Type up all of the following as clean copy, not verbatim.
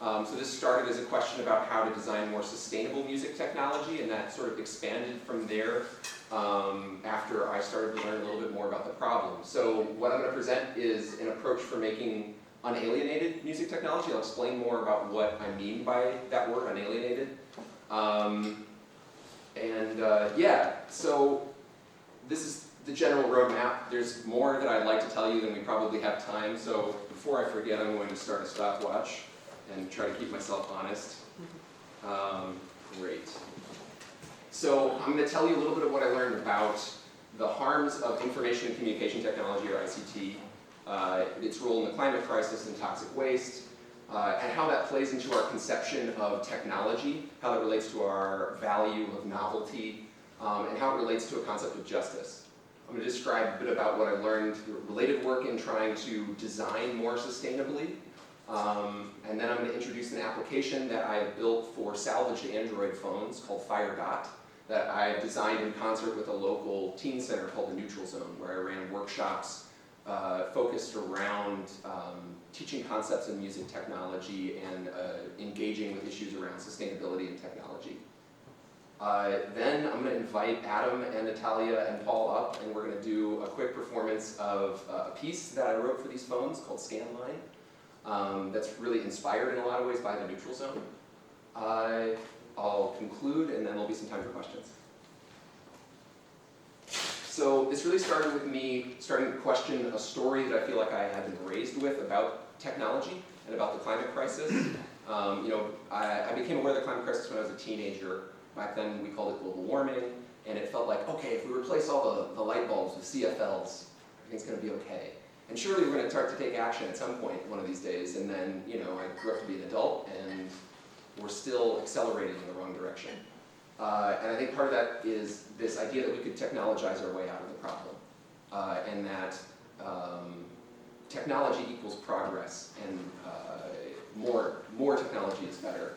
So this started as a question about how to design more sustainable music technology, and that sort of expanded from there after I started to learn a little bit more about the problem. So what I'm going to present is an approach for making un-alienated music technology. I'll explain more about what I mean by that word, un-alienated. Yeah, so this is the general roadmap. There's more that I'd like to tell you than we probably have time, so before I forget, I'm going to start a stopwatch and try to keep myself honest. Great. So I'm going to tell you a little bit of what I learned about the harms of information and communication technology, or ICT, its role in the climate crisis and toxic waste, and how that plays into our conception of technology, how that relates to our value of novelty, and how it relates to a concept of justice. I'm going to describe a bit about what I learned, related work in trying to design more sustainably, and then I'm going to introduce an application that I have built for salvaged Android phones called Firedot, that I designed in concert with a local teen center called the Neutral Zone, where I ran workshops focused around teaching concepts in music technology and engaging with issues around sustainability and technology. Then I'm going to invite Adam and Natalia and Paul up, and we're going to do a quick performance of a piece that I wrote for these phones called Scanline. That's really inspired in a lot of ways by the Neutral Zone. I'll conclude, and then there'll be some time for questions. So this really started with me starting to question a story that I feel like I had been raised with about technology and about the climate crisis. I became aware of the climate crisis when I was a teenager. Back then we called it global warming, and it felt like, okay, if we replace all the light bulbs with CFLs, everything's going to be okay. And surely we're going to start to take action at some point one of these days, and then, I grew up to be an adult, and we're still accelerating in the wrong direction. And I think part of that is this idea that we could technologize our way out of the problem, and that technology equals progress, and more technology is better.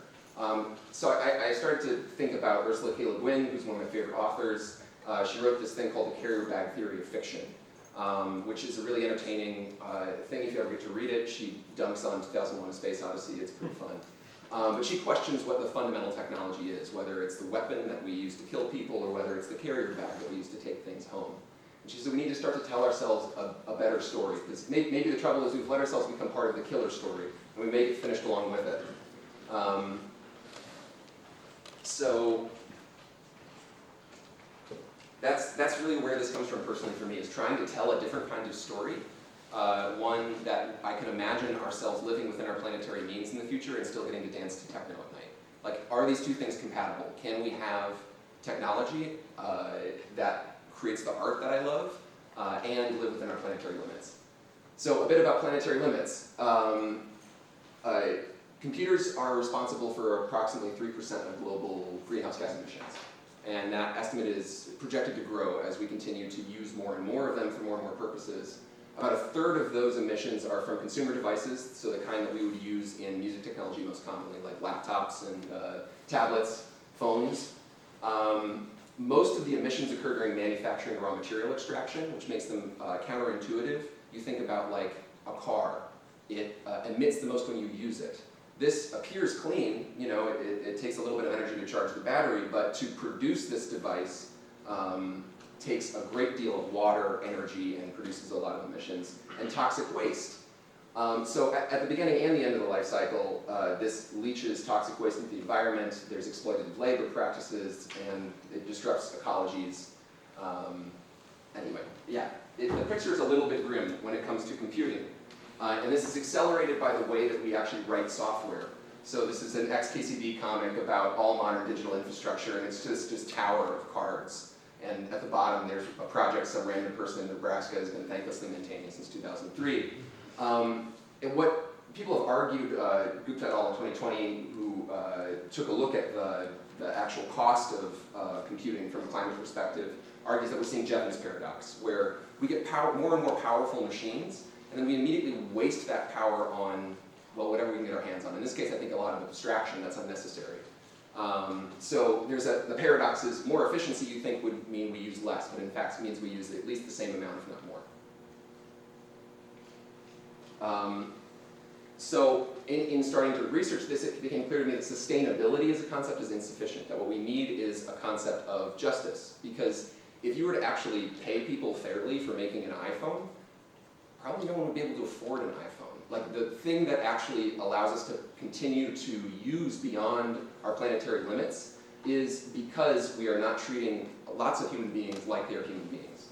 So I started to think about Ursula K. Le Guin, who's one of my favorite authors. She wrote this thing called the carrier bag theory of fiction, which is a really entertaining thing if you ever get to read it. She dunks on 2001: A Space Odyssey. It's pretty fun. But she questions what the fundamental technology is, whether it's the weapon that we use to kill people or whether it's the carrier bag that we use to take things home. And she said we need to start to tell ourselves a better story, because maybe the trouble is we've let ourselves become part of the killer story, and we may get finished along with it. So that's really where this comes from personally for me, is trying to tell a different kind of story. One that I can imagine ourselves living within our planetary means in the future and still getting to dance to techno at night. Like, are these two things compatible? Can we have technology that creates the art that I love and live within our planetary limits? So a bit about planetary limits. Computers are responsible for approximately 3% of global greenhouse gas emissions. And that estimate is projected to grow as we continue to use more and more of them for more and more purposes. About a third of those emissions are from consumer devices, so the kind that we would use in music technology most commonly, like laptops and tablets, phones. Most of the emissions occur during manufacturing and raw material extraction, which makes them counterintuitive. You think about like a car. It emits the most when you use it. This appears clean, it takes a little bit of energy to charge the battery, but to produce this device takes a great deal of water, energy, and produces a lot of emissions, and toxic waste. So at the beginning and the end of the life cycle, this leaches toxic waste into the environment, there's exploitative labor practices, and it disrupts ecologies. Anyway, yeah, the picture is a little bit grim when it comes to computing. And this is accelerated by the way that we actually write software. So this is an XKCD comic about all modern digital infrastructure, and it's just this tower of cards. And at the bottom, there's a project some random person in Nebraska has been thanklessly maintaining since 2003. And what people have argued, Gupta et al. In 2020, who took a look at the actual cost of computing from a climate perspective, argues that we're seeing Jevons paradox, where we get more and more powerful machines, and then we immediately waste that power on, well, whatever we can get our hands on. In this case, I think a lot of abstraction that's unnecessary. So the paradox is more efficiency you think would mean we use less, but in fact it means we use at least the same amount, if not more. So in starting to research this, it became clear to me that sustainability as a concept is insufficient, that what we need is a concept of justice. Because if you were to actually pay people fairly for making an iPhone, probably no one would be able to afford an iPhone. Like the thing that actually allows us to continue to use beyond our planetary limits is because we are not treating lots of human beings like they're human beings.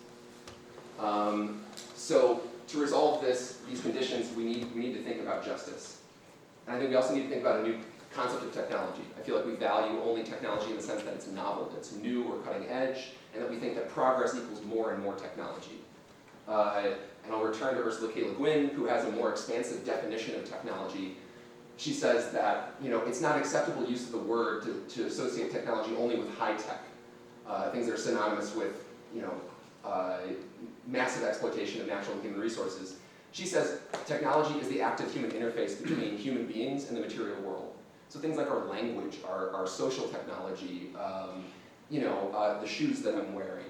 So to resolve these conditions, we need to think about justice. And I think we also need to think about a new concept of technology. I feel like we value only technology in the sense that it's novel, that it's new or cutting edge, and that we think that progress equals more and more technology. And I'll return to Ursula K. Le Guin, who has a more expansive definition of technology. She says that it's not acceptable use of the word to associate technology only with high tech, things that are synonymous with massive exploitation of natural and human resources. She says technology is the active human interface between human beings and the material world. So things like our language, our social technology, the shoes that I'm wearing,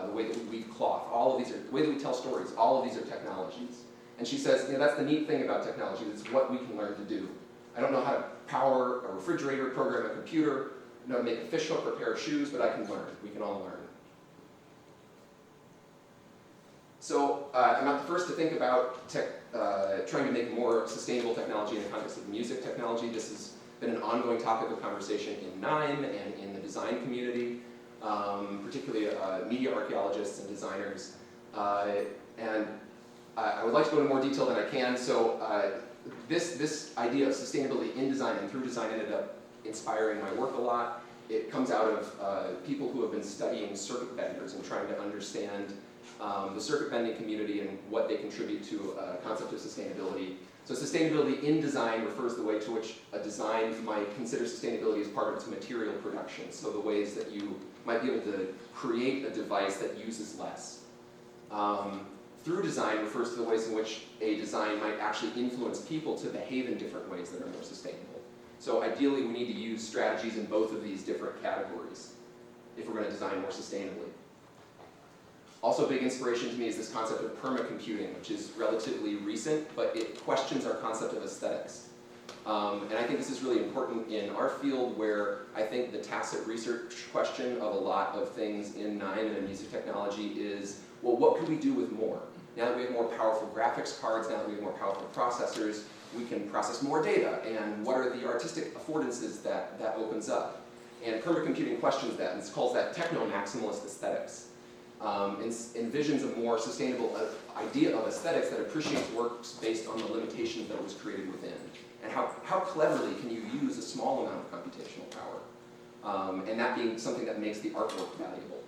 the way that we weave cloth, all of these are, the way that we tell stories, all of these are technologies. And she says, that's the neat thing about technology, it's what we can learn to do. I don't know how to power a refrigerator, program a computer, know how to make a fish hook or a pair of shoes, but I can learn. We can all learn. So I'm not the first to think about trying to make more sustainable technology in the context of music technology. This has been an ongoing topic of conversation in NIME and in the design community, particularly media archaeologists and designers. And I would like to go into more detail than I can. So this idea of sustainability in design and through design ended up inspiring my work a lot. It comes out of people who have been studying circuit benders and trying to understand the circuit bending community and what they contribute to a concept of sustainability. So sustainability in design refers to the way to which a design might consider sustainability as part of its material production. So the ways that you might be able to create a device that uses less. Through design refers to the ways in which a design might actually influence people to behave in different ways that are more sustainable. So ideally we need to use strategies in both of these different categories if we're going to design more sustainably. Also a big inspiration to me is this concept of permacomputing, which is relatively recent, but it questions our concept of aesthetics. And I think this is really important in our field where I think the tacit research question of a lot of things in NIME and in music technology is, well, what could we do with more? Now that we have more powerful graphics cards, now that we have more powerful processors, we can process more data, and what are the artistic affordances that opens up? And permacomputing questions that, and it calls that techno-maximalist aesthetics. Envisions a more sustainable idea of aesthetics that appreciates works based on the limitations that was created within. And how cleverly can you use a small amount of computational power? And that being something that makes the artwork valuable.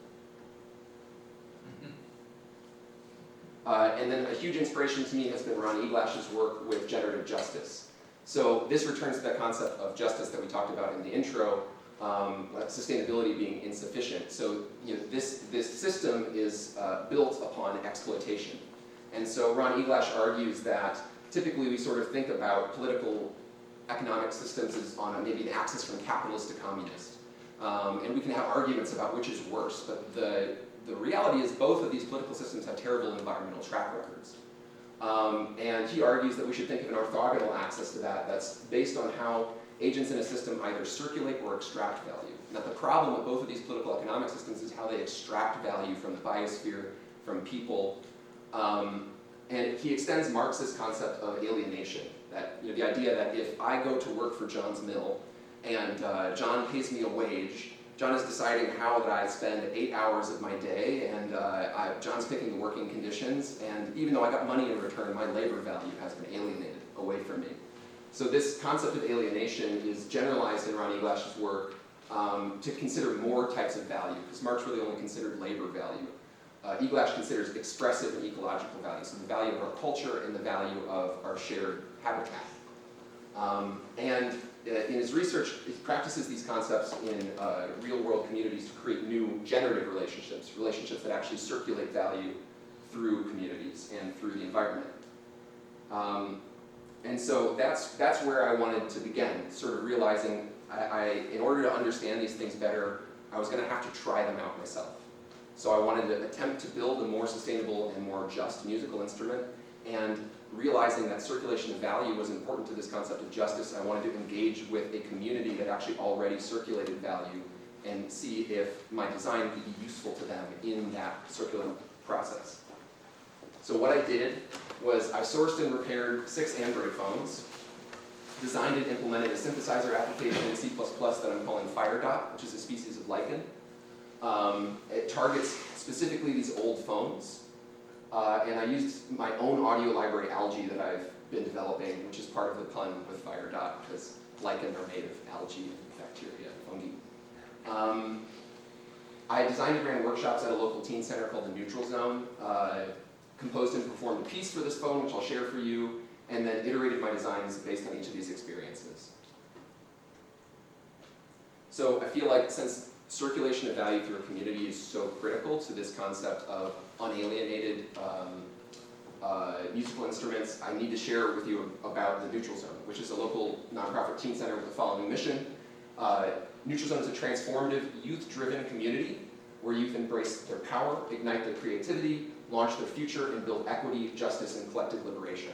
And then a huge inspiration to me has been Ron Eglash's work with generative justice. So this returns to that concept of justice that we talked about in the intro, sustainability being insufficient. So this system is built upon exploitation. And so Ron Eglash argues that typically we sort of think about political economic systems as on maybe an axis from capitalist to communist. And we can have arguments about which is worse, but the reality is both of these political systems have terrible environmental track records. And he argues that we should think of an orthogonal axis to that that's based on how agents in a system either circulate or extract value. Now the problem with both of these political economic systems is how they extract value from the biosphere, from people. And he extends Marx's concept of alienation, that the idea that if I go to work for John's mill and John pays me a wage, John is deciding how that I spend 8 hours of my day, and John's picking the working conditions, and even though I got money in return, my labor value has been alienated away from me. So this concept of alienation is generalized in Ron Eglash's work to consider more types of value, because Marx really only considered labor value. Eglash considers expressive and ecological value, so the value of our culture and the value of our shared habitat. And in his research, he practices these concepts in real-world communities to create new generative relationships that actually circulate value through communities and through the environment. And so that's where I wanted to begin, sort of realizing in order to understand these things better, I was going to have to try them out myself. So I wanted to attempt to build a more sustainable and more just musical instrument, and realizing that circulation of value was important to this concept of justice, I wanted to engage with a community that actually already circulated value and see if my design could be useful to them in that circular process. So what I did was I sourced and repaired 6 Android phones, designed and implemented a synthesizer application in C++ that I'm calling Firedot, which is a species of lichen. It targets specifically these old phones. And I used my own audio library, Algae, that I've been developing, which is part of the pun with Firedot, because lichen are made of algae, bacteria, fungi. I designed and ran workshops at a local teen center called the Neutral Zone, composed and performed a piece for this phone, which I'll share for you, and then iterated my designs based on each of these experiences. So I feel like since circulation of value through a community is so critical to this concept of unalienated musical instruments, I need to share with you about the Neutral Zone, which is a local nonprofit teen center with the following mission. Neutral Zone is a transformative, youth-driven community where youth embrace their power, ignite their creativity, launch their future, and build equity, justice, and collective liberation.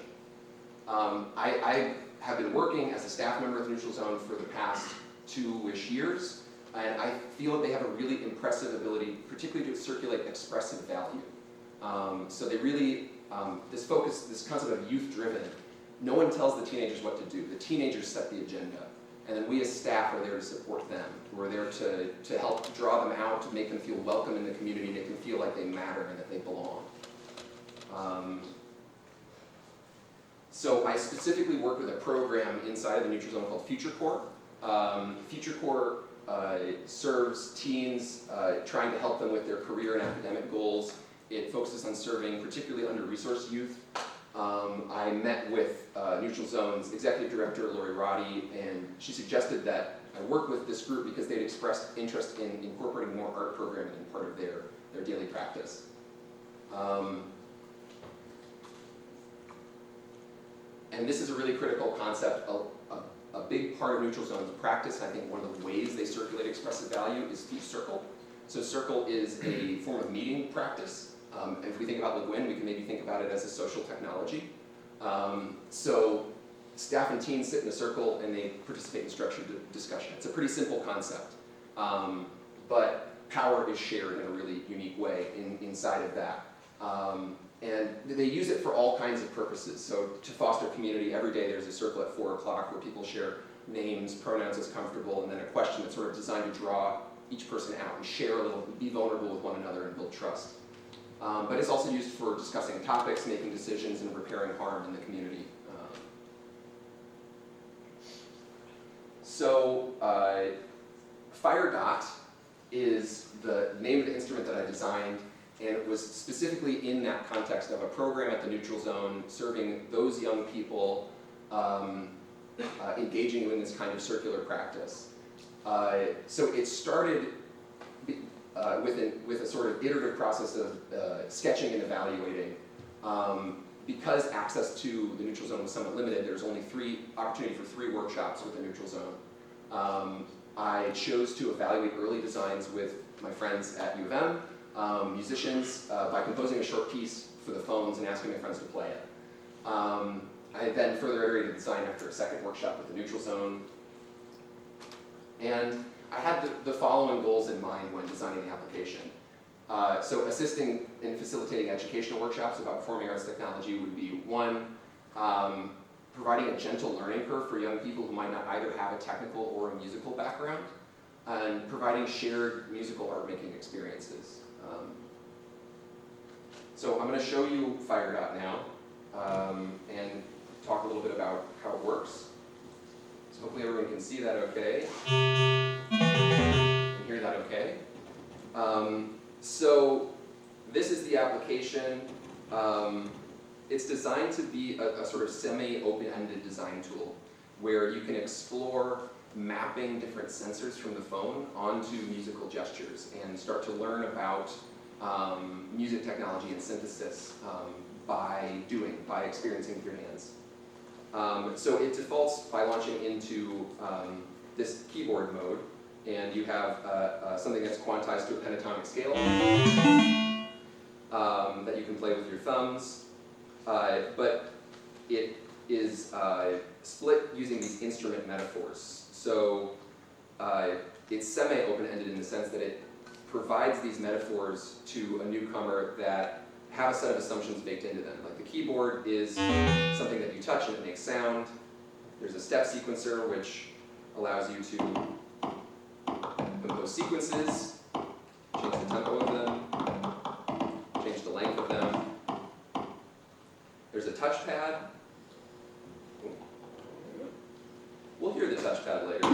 I have been working as a staff member of the Neutral Zone for the past 2-ish years, and I feel that they have a really impressive ability, particularly to circulate expressive value. So they really, this concept of youth-driven, no one tells the teenagers what to do. The teenagers set the agenda. And then we as staff are there to support them. We're there to help draw them out, to make them feel welcome in the community, make them feel like they matter and that they belong. So I specifically work with a program inside of the Neutral Zone called Future Core. Future Core serves teens, trying to help them with their career and academic goals. It focuses on serving particularly under-resourced youth. I met with Neutral Zone's executive director, Lori Roddy, and she suggested that I work with this group because they'd expressed interest in incorporating more art programming in part of their daily practice. And this is a really critical concept. A big part of Neutral Zone's practice, I think one of the ways they circulate expressive value is through Circle. So Circle is a form of meeting practice. If we think about Le Guin, we can maybe think about it as a social technology. So staff and teens sit in a circle and they participate in structured discussion. It's a pretty simple concept, but power is shared in a really unique way inside of that. And they use it for all kinds of purposes. So to foster community, every day there's a circle at 4 o'clock where people share names, pronouns as comfortable, and then a question that's sort of designed to draw each person out and share a little, be vulnerable with one another and build trust. But it's also used for discussing topics, making decisions, and repairing harm in the community. Firedot is the name of the instrument that I designed, and it was specifically in that context of a program at the Neutral Zone serving those young people engaging in this kind of circular practice. So it started with a sort of iterative process of sketching and evaluating. Because access to the Neutral Zone was somewhat limited, there was only opportunity for 3 workshops with the Neutral Zone. I chose to evaluate early designs with my friends at U of M, musicians, by composing a short piece for the phones and asking my friends to play it. I then further iterated design after a second workshop with the Neutral Zone. And I had the following goals in mind when designing the application. So assisting in facilitating educational workshops about performing arts technology would be 1, providing a gentle learning curve for young people who might not either have a technical or a musical background, and providing shared musical art making experiences. So I'm going to show you Firedot now and talk a little bit about how it works. So hopefully everyone can see that okay. And hear that okay. So this is the application. It's designed to be a sort of semi-open-ended design tool where you can explore mapping different sensors from the phone onto musical gestures and start to learn about music technology and synthesis by experiencing with your hands. So it defaults by launching into this keyboard mode, and you have something that's quantized to a pentatonic scale that you can play with your thumbs. But it is split using these instrument metaphors. So it's semi-open-ended in the sense that it provides these metaphors to a newcomer that have a set of assumptions baked into them. Like the keyboard is something that you touch and it makes sound. There's a step sequencer which allows you to compose sequences, change the tempo of them, change the length of them. There's a touchpad. We'll hear the touchpad later.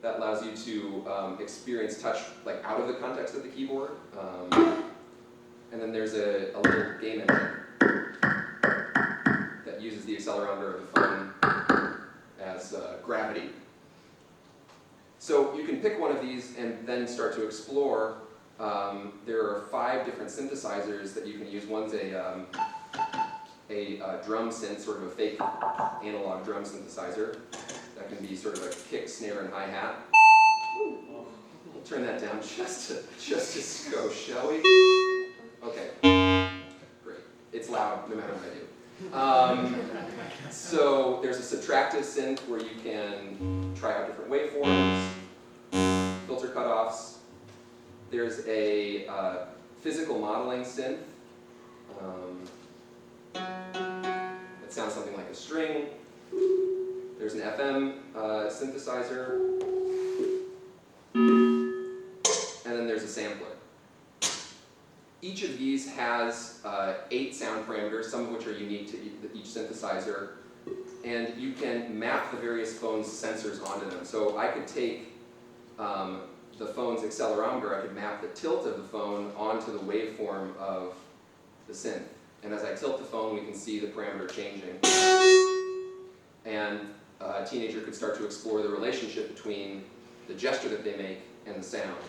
That allows you to experience touch like out of the context of the keyboard. And then there's a little game engine that uses the accelerometer of the phone as gravity. So you can pick one of these and then start to explore. There are 5 different synthesizers that you can use. One's a drum synth, sort of a fake analog drum synthesizer. That can be sort of a kick, snare, and hi-hat. We'll turn that down just to skosh, shall we? Okay, great. It's loud no matter what I do. So there's a subtractive synth where you can try out different waveforms, filter cutoffs. There's a physical modeling synth that sounds something like a string. There's an FM synthesizer, and then there's a sampler. Each of these has 8 sound parameters, some of which are unique to each synthesizer, and you can map the various phone's sensors onto them. So I could take the phone's accelerometer, I could map the tilt of the phone onto the waveform of the synth. And as I tilt the phone, we can see the parameter changing. And a teenager could start to explore the relationship between the gesture that they make and the sound.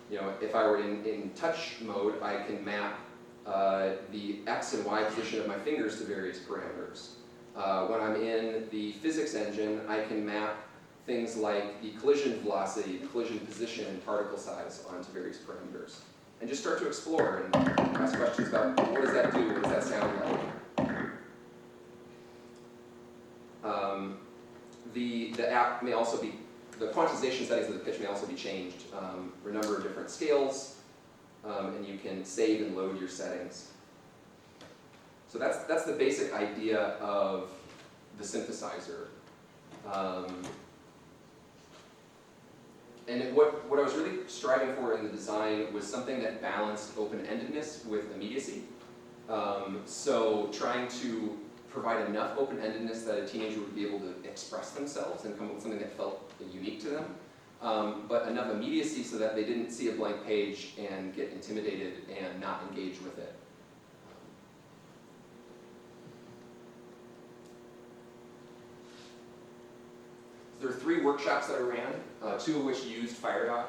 You know, if I were in touch mode, I can map the X and Y position of my fingers to various parameters. When I'm in the physics engine, I can map things like the collision velocity, the collision position, and particle size onto various parameters. And just start to explore and ask questions about what does that do, what does that sound like. The app may also be, the quantization settings of the pitch may also be changed for a number of different scales, and you can save and load your settings. So that's the basic idea of the synthesizer. And what I was really striving for in the design was something that balanced open-endedness with immediacy. So trying to provide enough open-endedness that a teenager would be able to express themselves and come up with something that felt unique to them, but enough immediacy so that they didn't see a blank page and get intimidated and not engage with it. There are 3 workshops that I ran, 2 of which used Firedot.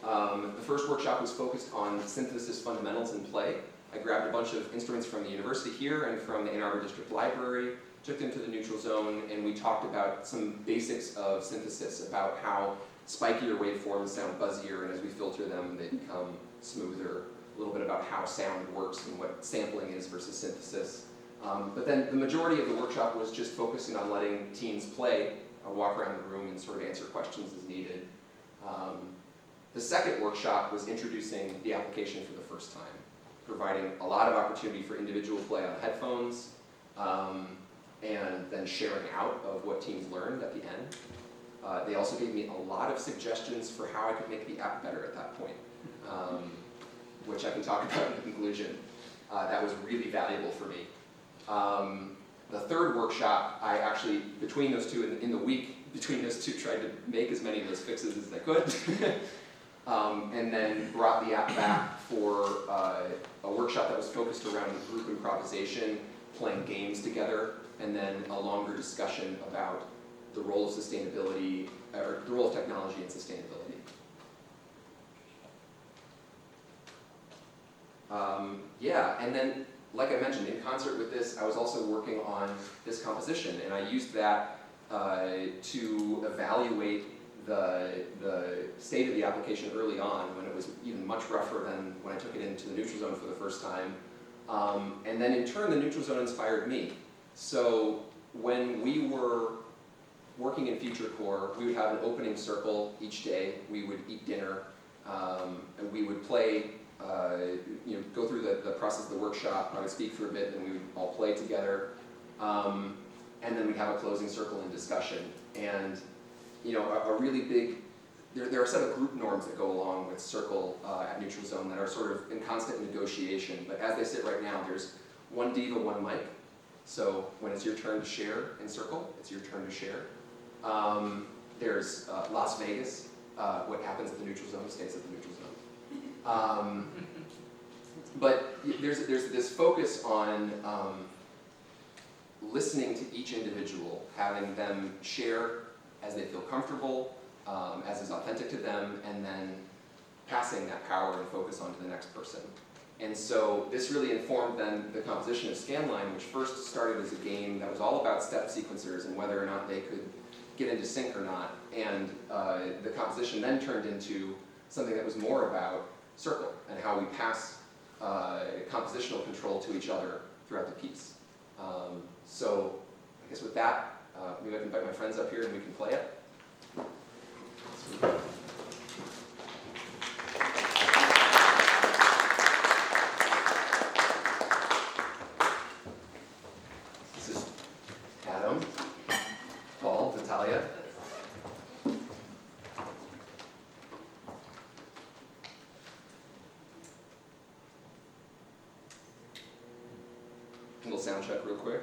The first workshop was focused on synthesis fundamentals in play. I grabbed a bunch of instruments from the university here and from the Ann Arbor District Library, took them to the neutral zone, and we talked about some basics of synthesis, about how spikier waveforms sound buzzier, and as we filter them, they become smoother. A little bit about how sound works and what sampling is versus synthesis. But then the majority of the workshop was just focusing on letting teens play, walk around the room and sort of answer questions as needed. The second workshop was introducing the application for the first time, providing a lot of opportunity for individual play on headphones, and then sharing out of what teens learned at the end. They also gave me a lot of suggestions for how I could make the app better at that point, which I can talk about in the conclusion. That was really valuable for me. The third workshop, I actually, between those two, in the week between those two, tried to make as many of those fixes as I could, and then brought the app back for a workshop that was focused around group improvisation, playing games together, and then a longer discussion about the role of sustainability, or the role of technology in sustainability. And then, like I mentioned, in concert with this, I was also working on this composition, and I used that to evaluate the state of the application early on, when it was even much rougher than when I took it into the neutral zone for the first time. And then in turn, the neutral zone inspired me. So when we were working in Future Core, we would have an opening circle each day. We would eat dinner, and we would play, go through the process of the workshop. I would speak for a bit, and we would all play together. And then we'd have a closing circle and discussion. And a really big, there are a set of group norms that go along with Circle at Neutral Zone that are sort of in constant negotiation. But as they sit right now, there's one diva, one mic. So when it's your turn to share in Circle, it's your turn to share. There's Las Vegas. What happens at the Neutral Zone stays at the Neutral Zone. But there's this focus on listening to each individual, having them share as they feel comfortable, as is authentic to them, and then passing that power and focus on to the next person. And so this really informed then the composition of Scanline, which first started as a game that was all about step sequencers and whether or not they could get into sync or not. And the composition then turned into something that was more about Circle and how we pass compositional control to each other throughout the piece. So I guess with that, maybe I can invite my friends up here and we can play it. This is Adam, Paul, Natalia. A little sound check real quick.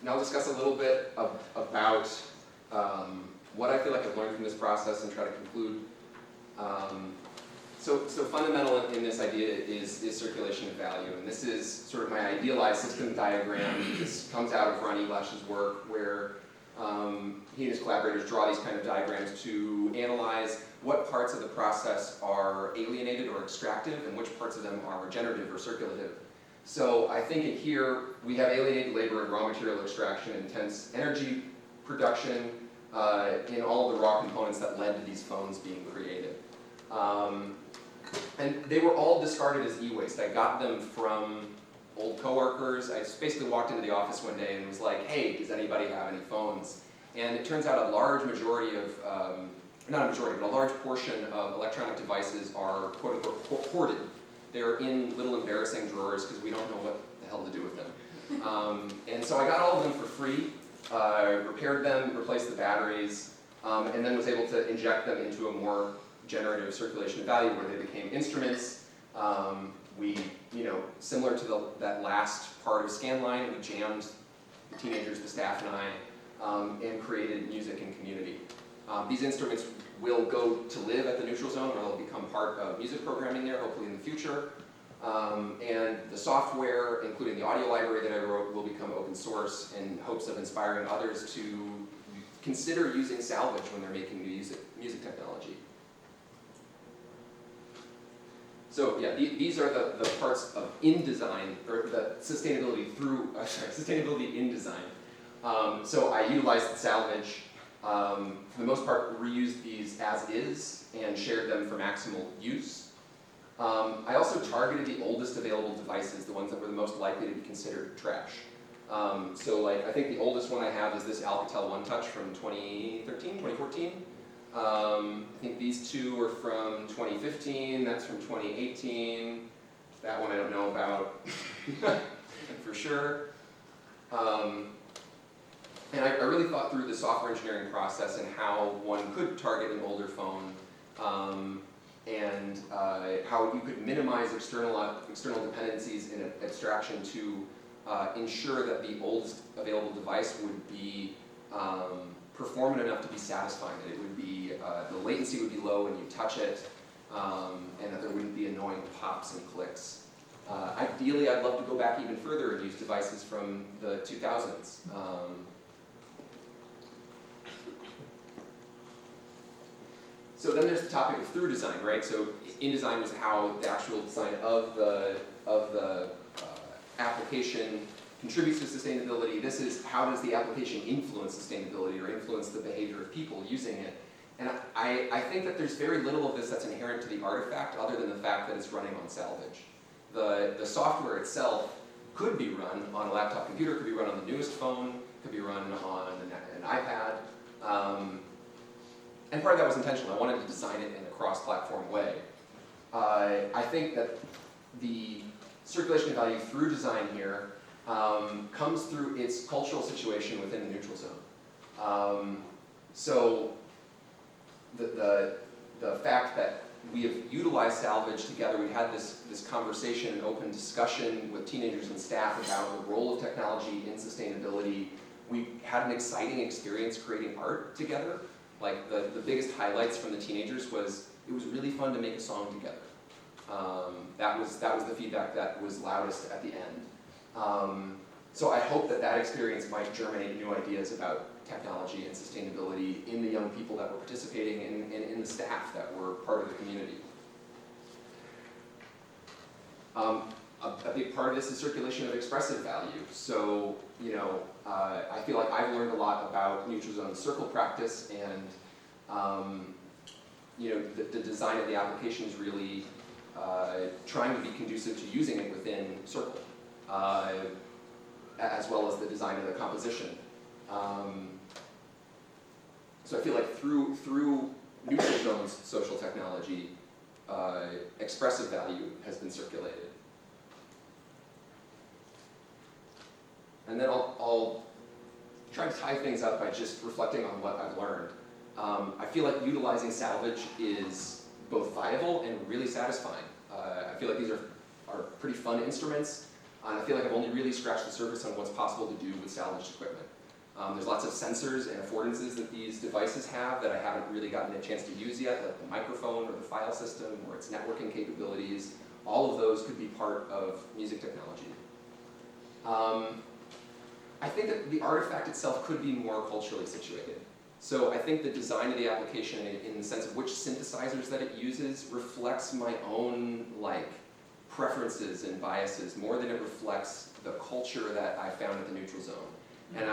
And I'll discuss a little bit about what I feel like I've learned from this process and try to conclude. So fundamental in this idea is circulation of value, and this is sort of my idealized system diagram. This comes out of Ron Elash's work, where he and his collaborators draw these kind of diagrams to analyze what parts of the process are alienated or extractive, and which parts of them are generative or circulative. So I think in here we have alienated labor and raw material extraction, intense energy production in all of the raw components that led to these phones being created. And they were all discarded as e-waste. I got them from old coworkers. I just basically walked into the office one day and was like, hey, does anybody have any phones? And it turns out a large majority of, not a majority, but a large portion of electronic devices are quote-unquote hoarded. They're in little embarrassing drawers because we don't know what the hell to do with them. And so I got all of them for free, repaired them, replaced the batteries, and then was able to inject them into a more generative circulation of value where they became instruments. We, similar to that last part of scanline, we jammed the teenagers, the staff, and I, and created music and community. These instruments will go to live at the neutral zone, or they'll become part of music programming there, hopefully in the future. And the software, including the audio library that I wrote, will become open source in hopes of inspiring others to consider using salvage when they're making music technology. So yeah, these are the parts of in-design, or the sustainability in design. So I utilized salvage, for the most part reused these as is and shared them for maximal use. I also targeted the oldest available devices, the ones that were the most likely to be considered trash. So I think the oldest one I have is this Alcatel One Touch from 2013, 2014. I think these two are from 2015, that's from 2018. That one I don't know about for sure. And I really thought through the software engineering process and how one could target an older phone, and how you could minimize external dependencies in abstraction to ensure that the oldest available device would be performant enough to be satisfying, that it would be, the latency would be low when you touch it, and that there wouldn't be annoying pops and clicks. Ideally, I'd love to go back even further and use devices from the 2000s. So then there's the topic of through design, right? So in-design was how the actual design of the application contributes to sustainability. This is how does the application influence sustainability or influence the behavior of people using it. And I think that there's very little of this that's inherent to the artifact other than the fact that it's running on salvage. The software itself could be run on a laptop computer, could be run on the newest phone, could be run on an iPad. And part of that was intentional. I wanted to design it in a cross-platform way. I think that the circulation of value through design here comes through its cultural situation within the neutral zone. So the fact that we have utilized salvage together, we had this conversation and open discussion with teenagers and staff about the role of technology in sustainability. We had an exciting experience creating art together. Like the biggest highlights from the teenagers was it was really fun to make a song together. That was the feedback that was loudest at the end. So I hope that experience might germinate new ideas about technology and sustainability in the young people that were participating and in the staff that were part of the community. A big part of this is circulation of expressive value. So, I feel like I've learned a lot about neutral zone circle practice, and the design of the application is really trying to be conducive to using it within circle, as well as the design of the composition. So I feel like through neutral zones social technology, expressive value has been circulated. And then I'll try to tie things up by just reflecting on what I've learned. I feel like utilizing salvage is both viable and really satisfying. I feel like these are pretty fun instruments, and I feel like I've only really scratched the surface on what's possible to do with salvaged equipment. There's lots of sensors and affordances that these devices have that I haven't really gotten a chance to use yet, like the microphone or the file system or its networking capabilities. All of those could be part of music technology. I think that the artifact itself could be more culturally situated. So I think the design of the application in the sense of which synthesizers that it uses reflects my own preferences and biases more than it reflects the culture that I found at the neutral zone. And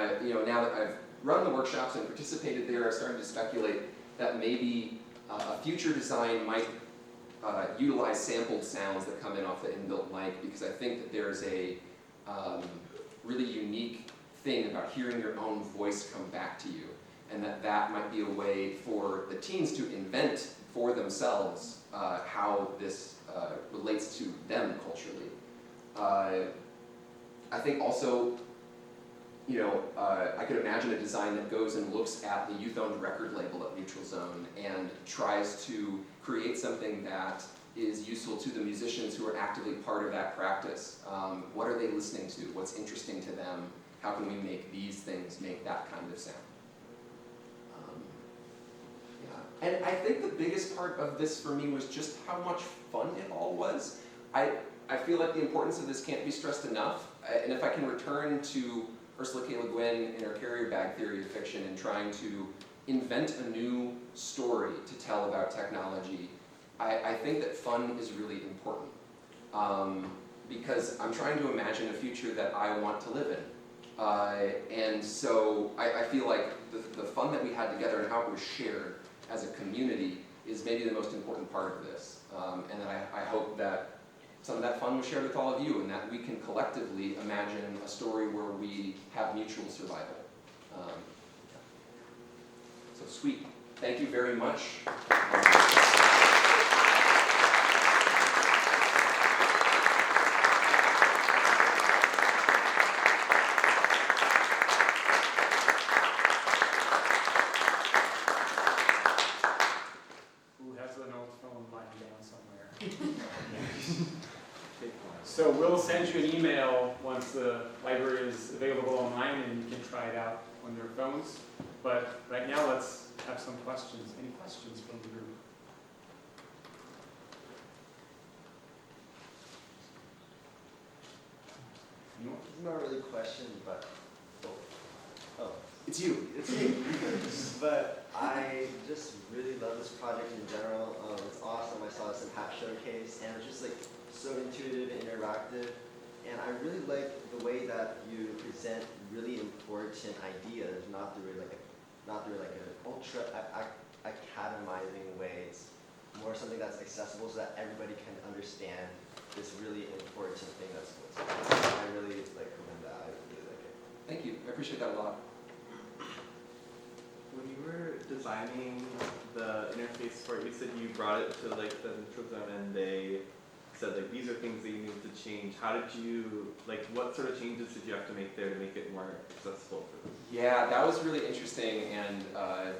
now that I've run the workshops and participated there, I'm starting to speculate that maybe a future design might utilize sampled sounds that come in off the inbuilt mic, because I think that there's a really unique thing about hearing your own voice come back to you, and that might be a way for the teens to invent for themselves how this relates to them culturally. I think also, I could imagine a design that goes and looks at the youth-owned record label at Neutral Zone and tries to create something that is useful to the musicians who are actively part of that practice. What are they listening to? What's interesting to them? How can we make these things make that kind of sound? And I think the biggest part of this for me was just how much fun it all was. I feel like the importance of this can't be stressed enough. And if I can return to Ursula K. Le Guin in her carrier bag theory of fiction and trying to invent a new story to tell about technology, I think that fun is really important. Because I'm trying to imagine a future that I want to live in. And so I feel like the fun that we had together and how it was shared as a community is maybe the most important part of this. And that I hope that some of that fun was shared with all of you, and that we can collectively imagine a story where we have mutual survival. So sweet. Thank you very much. So we'll send you an email once the library is available online and you can try it out on your phones. But right now let's have some questions. Any questions from the group? It's not really a question, but It's you. It's me. But I just really love this project in general. It's awesome. I saw this in Pat Showcase, and it's just so intuitive and interactive. And I really like the way that you present really important ideas, not through an ultra academizing way. It's more something that's accessible so that everybody can understand this really important thing that's going on. I really commend that. I really like it. Thank you. I appreciate that a lot. When you were designing the interface for it, you said you brought it to the neutral zone and they said these are things that you need to change. How did you, what sort of changes did you have to make there to make it more accessible for them? Yeah, that was really interesting, and a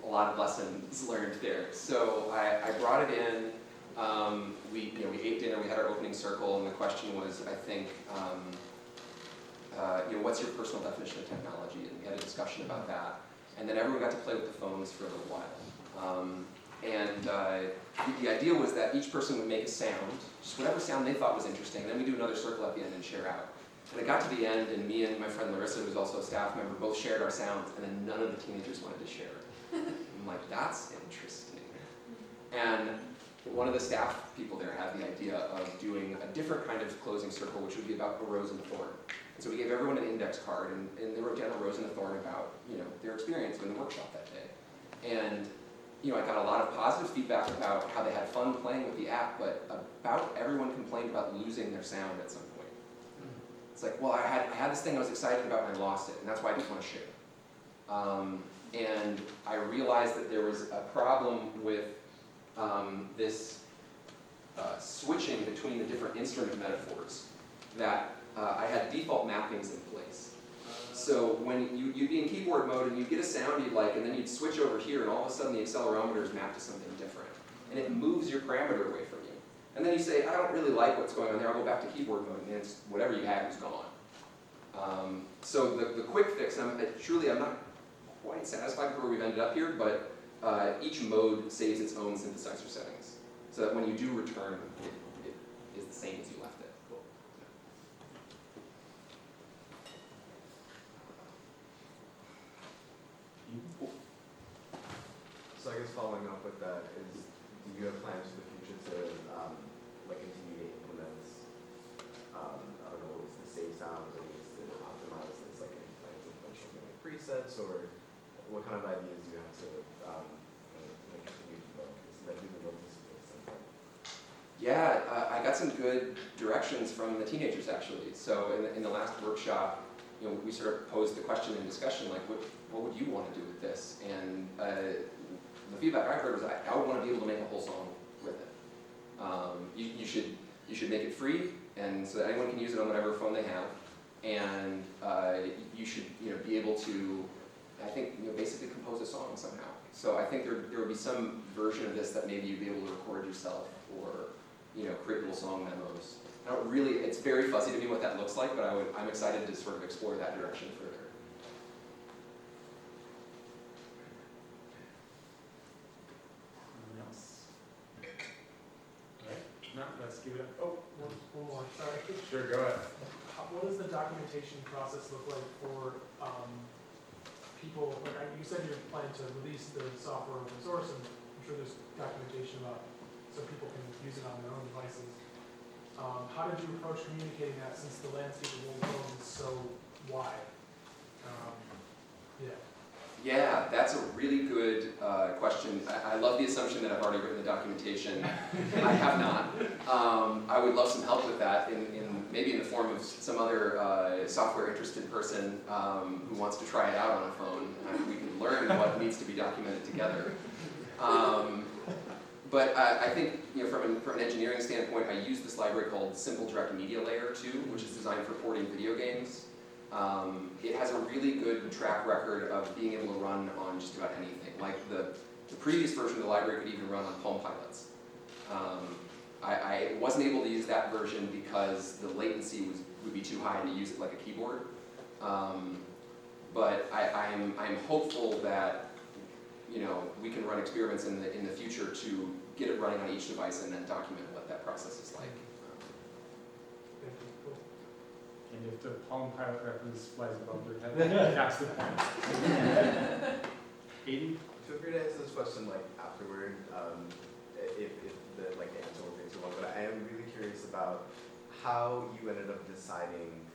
lot of lessons learned there. So I brought it in. We ate dinner. We had our opening circle, and the question was, I think, what's your personal definition of technology? And we had a discussion about that. And then everyone got to play with the phones for a little while. The idea was that each person would make a sound, just whatever sound they thought was interesting, and then we do another circle at the end and share out. And it got to the end, and me and my friend Larissa, who's also a staff member, both shared our sounds, and then none of the teenagers wanted to share. I'm like, that's interesting. And one of the staff people there had the idea of doing a different kind of closing circle, which would be about a rose and a thorn. And so we gave everyone an index card, and they wrote down a rose and a thorn about their experience in the workshop that day. And I got a lot of positive feedback about how they had fun playing with the app, but about everyone complained about losing their sound at some point. It's like, well, I had this thing I was excited about and I lost it, and that's why I just want to share. And I realized that there was a problem with this switching between the different instrument metaphors, that I had default mappings in place. So when you'd be in keyboard mode and you'd get a sound you'd like, and then you'd switch over here, and all of a sudden the accelerometer is mapped to something different. And it moves your parameter away from you. And then you say, I don't really like what's going on there, I'll go back to keyboard mode, and it's whatever you had is gone. So the quick fix, and truly I'm not quite satisfied with where we've ended up here, but each mode saves its own synthesizer settings. So that when you do return, it is the same as you left it. Cool. So I guess following up with that is, do you have plans for the future to like continue to implement, I don't know, the save sounds or ways to optimize this, like any plans to eventually make presets, or what kind of ideas do you have to continue to develop this? That you develop this at some point? Yeah, I got some good directions from the teenagers actually. So in the last workshop, we sort of posed the question in discussion, like, what would you want to do with this? And the feedback I heard was I would want to be able to make a whole song with it. You should make it free, and so that anyone can use it on whatever phone they have. And you should be able to, I think, basically compose a song somehow. So I think there would be some version of this that maybe you'd be able to record yourself, or create little song memos. I don't really, it's very fuzzy to me what that looks like, but I'm excited to sort of explore that direction further. Anyone else? Alright, no, let's give it a, oh, One more, sorry. sure, go ahead. What does the documentation process look like for people, like you said you're planning to release the software open source, and I'm sure there's documentation about so people can use it on their own devices. How did you approach communicating that, since the landscape of mobile phones is so wide? Yeah. Yeah, that's a really good question. I love the assumption that I've already written the documentation. I have not. I would love some help with that, maybe in the form of some other software-interested person who wants to try it out on a phone. We can learn what needs to be documented together. But I think, from an engineering standpoint, I use this library called Simple Direct Media Layer 2, which is designed for porting video games. It has a really good track record of being able to run on just about anything. Like the previous version of the library could even run on Palm Pilots. I wasn't able to use that version because the latency would be too high to use it like a keyboard. But I'm hopeful that we can run experiments in the future to get it running on each device and then document what that process is like. Thank you. Cool. And if the Palm Pilot reference flies above your head, that's the point. Aiden? Feel free to answer this question afterward, if the answer will take too long. But I am really curious about how you ended up deciding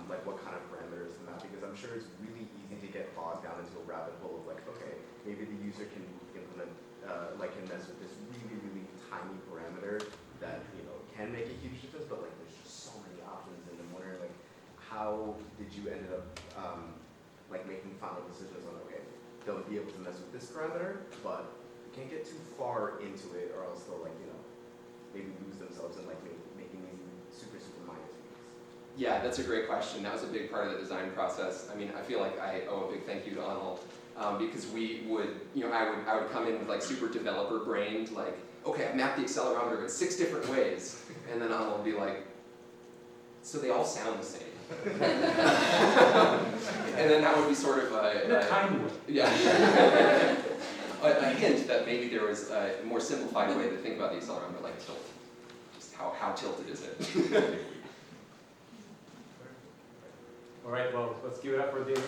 what kind of parameters to map, because I'm sure it's really easy to get bogged down into a rabbit hole of okay, maybe the user can implement can mess with this really, really tiny parameter that can make a huge difference, but there's just so many options, and I'm wondering how did you end up making final decisions on they'll be able to mess with this parameter, but you can't get too far into it, or else they'll maybe lose themselves in making these super minor tweaks. Yeah, that's a great question. That was a big part of the design process. I mean, I feel like I owe a big thank you to Anil, because we would, I would come in with super developer brained, okay, I've mapped the accelerometer in 6 different ways, and then Anil would be like, so they all sound the same. And then that would be sort of yeah, a hint that maybe there was a more simplified way to think about the accelerometer, like tilt. Just how tilted is it? All right, well, let's give it up for David.